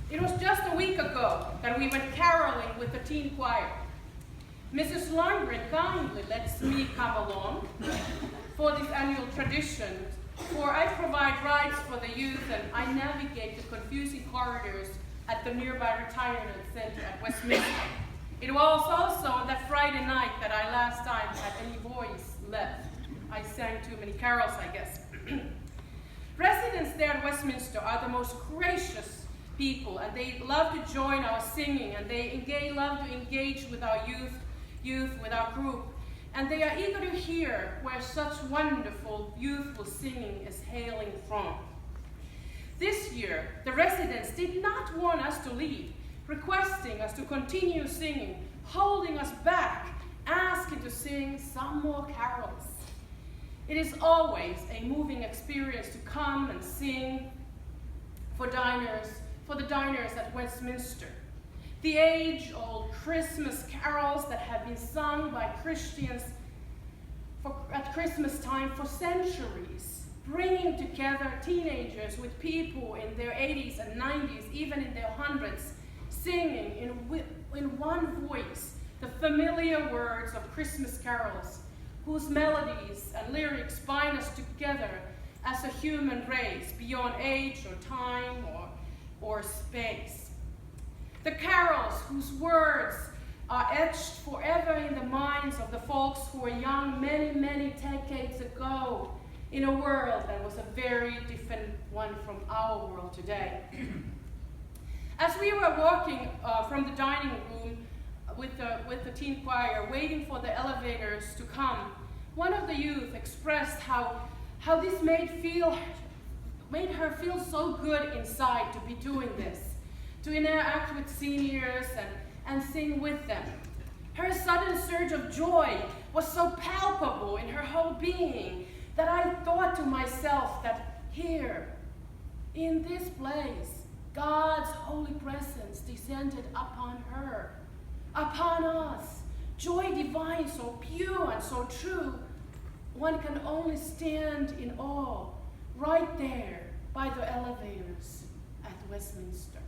It was just a week ago that we went caroling with the teen choir. Mrs. Lundgren kindly lets me come along for this annual tradition, for I provide rides for the youth and I navigate the confusing corridors at the nearby retirement center at Westminster. It was also on that Friday night that I last time had any voice left. I sang too many carols, I guess. Residents there at Westminster are the most gracious people, and they love to join our singing, and they love to engage with our youth with our group, and they are eager to hear where such wonderful, youthful singing is hailing from. This year, the residents did not want us to leave, requesting us to continue singing, holding us back, asking to sing some more carols. It is always a moving experience to come and sing for the diners at Westminster. The age-old Christmas carols that have been sung by Christians at Christmas time for centuries, bringing together teenagers with people in their 80s and 90s, even in their hundreds, singing in one voice the familiar words of Christmas carols, whose melodies and lyrics bind us together as a human race beyond age or time or space. The carols whose words are etched forever in the minds of the folks who were young many, many decades ago in a world that was a very different one from our world today. As we were walking from the dining room with the teen choir, waiting for the elevators to come, one of the youth expressed how this made her feel so good inside to be doing this, to interact with seniors and sing with them. Her sudden surge of joy was so palpable in her whole being that I thought to myself that here, in this place, God's holy presence descended upon her, upon us. Joy divine, so pure and so true, one can only stand in awe right there by the elevators at Westminster.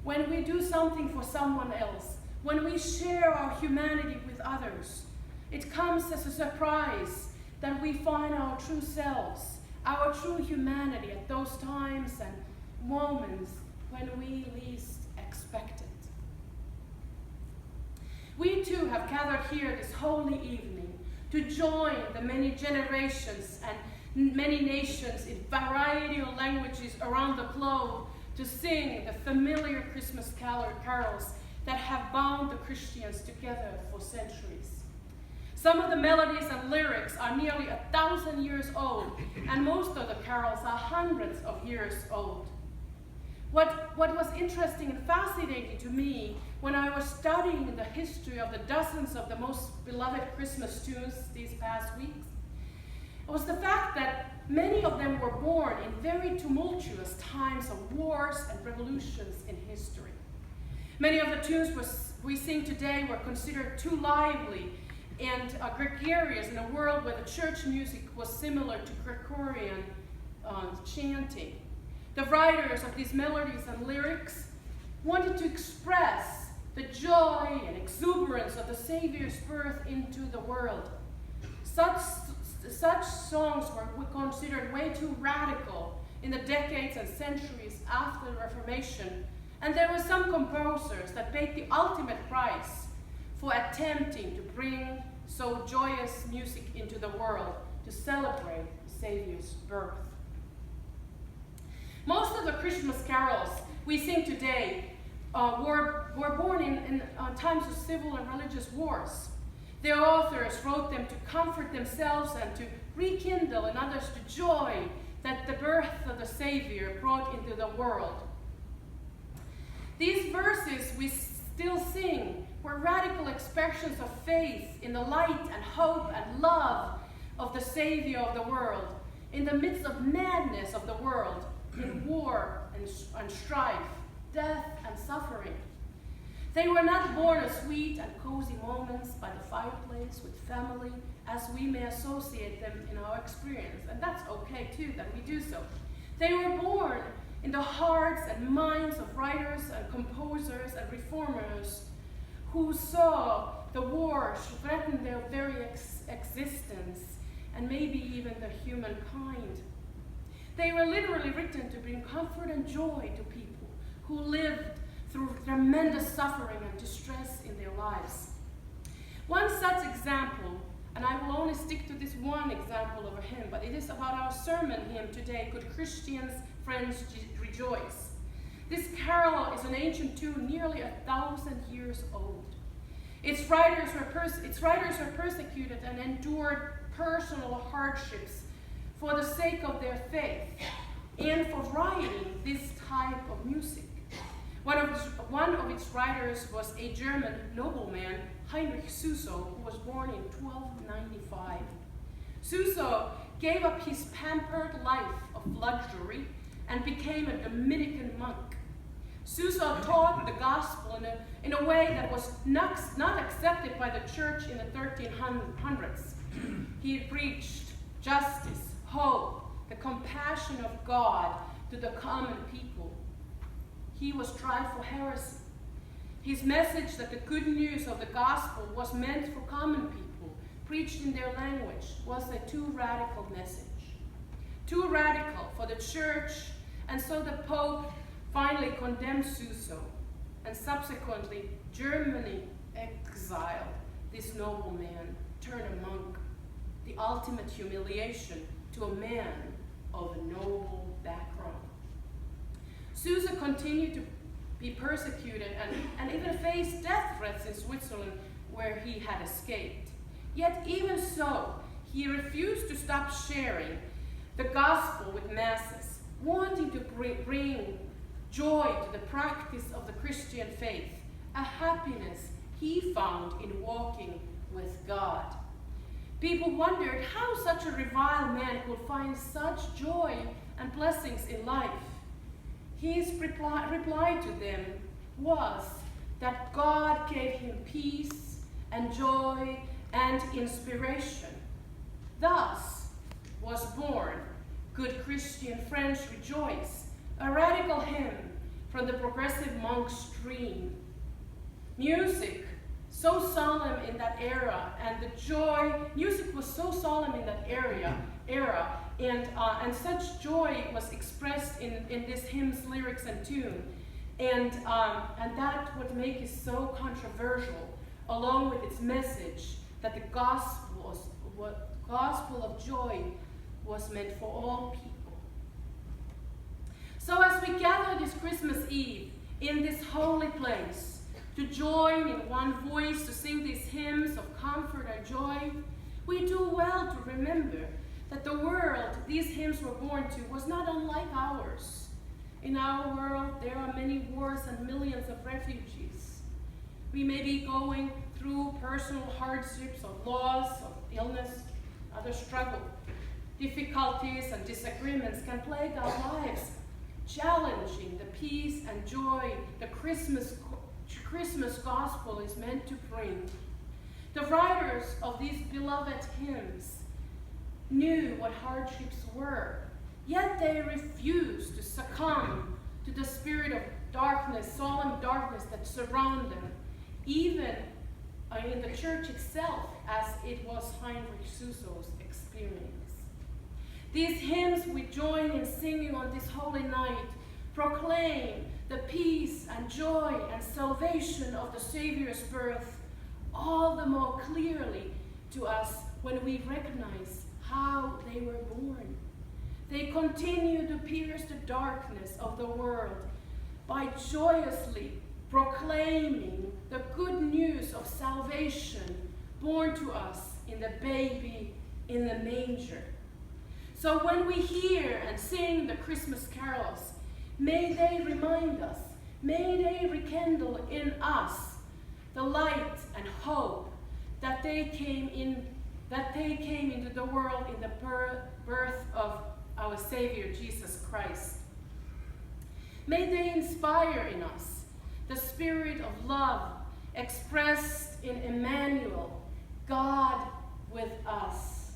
When we do something for someone else, when we share our humanity with others, it comes as a surprise that we find our true selves, our true humanity at those times and moments when we least expect it. We too have gathered here this holy evening to join the many generations and many nations in variety of languages around the globe to sing the familiar Christmas carols that have bound the Christians together for centuries. Some of the melodies and lyrics are nearly 1,000 years old, and most of the carols are hundreds of years old. What was interesting and fascinating to me when I was studying the history of the dozens of the most beloved Christmas tunes these past weeks was the fact that many of them were born in very tumultuous times of wars and revolutions in history. Many of the tunes we sing today were considered too lively and gregarious in a world where the church music was similar to Gregorian chanting. The writers of these melodies and lyrics wanted to express the joy and exuberance of the Savior's birth into the world. Such songs were considered way too radical in the decades and centuries after the Reformation, and there were some composers that paid the ultimate price for attempting to bring so joyous music into the world to celebrate the Savior's birth. Most of the Christmas carols we sing today were born in times of civil and religious wars. Their authors wrote them to comfort themselves and to rekindle in others the joy that the birth of the Savior brought into the world. These verses we still sing were radical expressions of faith in the light and hope and love of the Savior of the world, in the midst of madness of the world, in war and strife, death and suffering. They were not born as sweet and cozy moments by the fireplace with family as we may associate them in our experience, and that's okay too that we do so. They were born in the hearts and minds of writers and composers and reformers who saw the war threaten their very existence and maybe even the humankind. They were literally written to bring comfort and joy to people who lived through tremendous suffering and distress in their lives. One such example, and I will only stick to this one example of a hymn, but it is about our sermon hymn today, Good Christians, Friends, Rejoice. This carol is an ancient tune nearly 1,000 years old. Its writers were persecuted and endured personal hardships for the sake of their faith and for writing this type of music. One of its writers was a German nobleman, Heinrich Suso, who was born in 1295. Suso gave up his pampered life of luxury and became a Dominican monk. Suso taught the gospel in a way that was not accepted by the church in the 1300s. He preached justice, hope, the compassion of God to the common people. He was tried for heresy. His message that the good news of the gospel was meant for common people, preached in their language, was a too radical message. Too radical for the church, and so the Pope finally condemned Suso, and subsequently Germany exiled this nobleman, turned a monk, the ultimate humiliation to a man of a noble background. Suso continued to be persecuted and even faced death threats in Switzerland, where he had escaped. Yet even so, he refused to stop sharing the gospel with masses, wanting to bring joy to the practice of the Christian faith, a happiness he found in walking with God. People wondered how such a reviled man could find such joy and blessings in life. His reply to them was that God gave him peace and joy and inspiration. Thus was born Good Christian Friends Rejoice, a radical hymn from the progressive monk stream. Music so solemn in that era, and music was so solemn in that era, and such joy was expressed in this hymn's lyrics and tune, and that would make it so controversial, along with its message that the gospel of joy was meant for all people. So as we gather this Christmas Eve in this holy place, to join in one voice to sing these hymns of comfort and joy, we do well to remember that the world these hymns were born to was not unlike ours. In our world, there are many wars and millions of refugees. We may be going through personal hardships of loss, of illness, other struggle. Difficulties and disagreements can plague our lives, challenging the peace and joy the Christmas gospel is meant to bring. The writers of these beloved hymns knew what hardships were, yet they refused to succumb to the spirit of darkness, solemn darkness that surround them, even in the church itself, as it was Heinrich Suso's experience. These hymns we join in singing on this holy night proclaim the peace and joy and salvation of the Savior's birth all the more clearly to us when we recognize how they were born. They continue to pierce the darkness of the world by joyously proclaiming the good news of salvation born to us in the baby in the manger. So when we hear and sing the Christmas carols, may they remind us, may they rekindle in us the light and hope that they came into the world in the birth of our Savior Jesus Christ. May they inspire in us the spirit of love expressed in Emmanuel, God with us.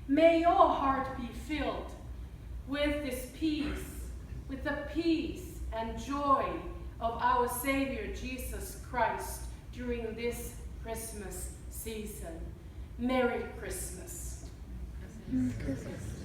May your heart be filled with this peace, with the peace and joy of our Savior Jesus Christ during this Christmas season. Merry Christmas. Merry Christmas.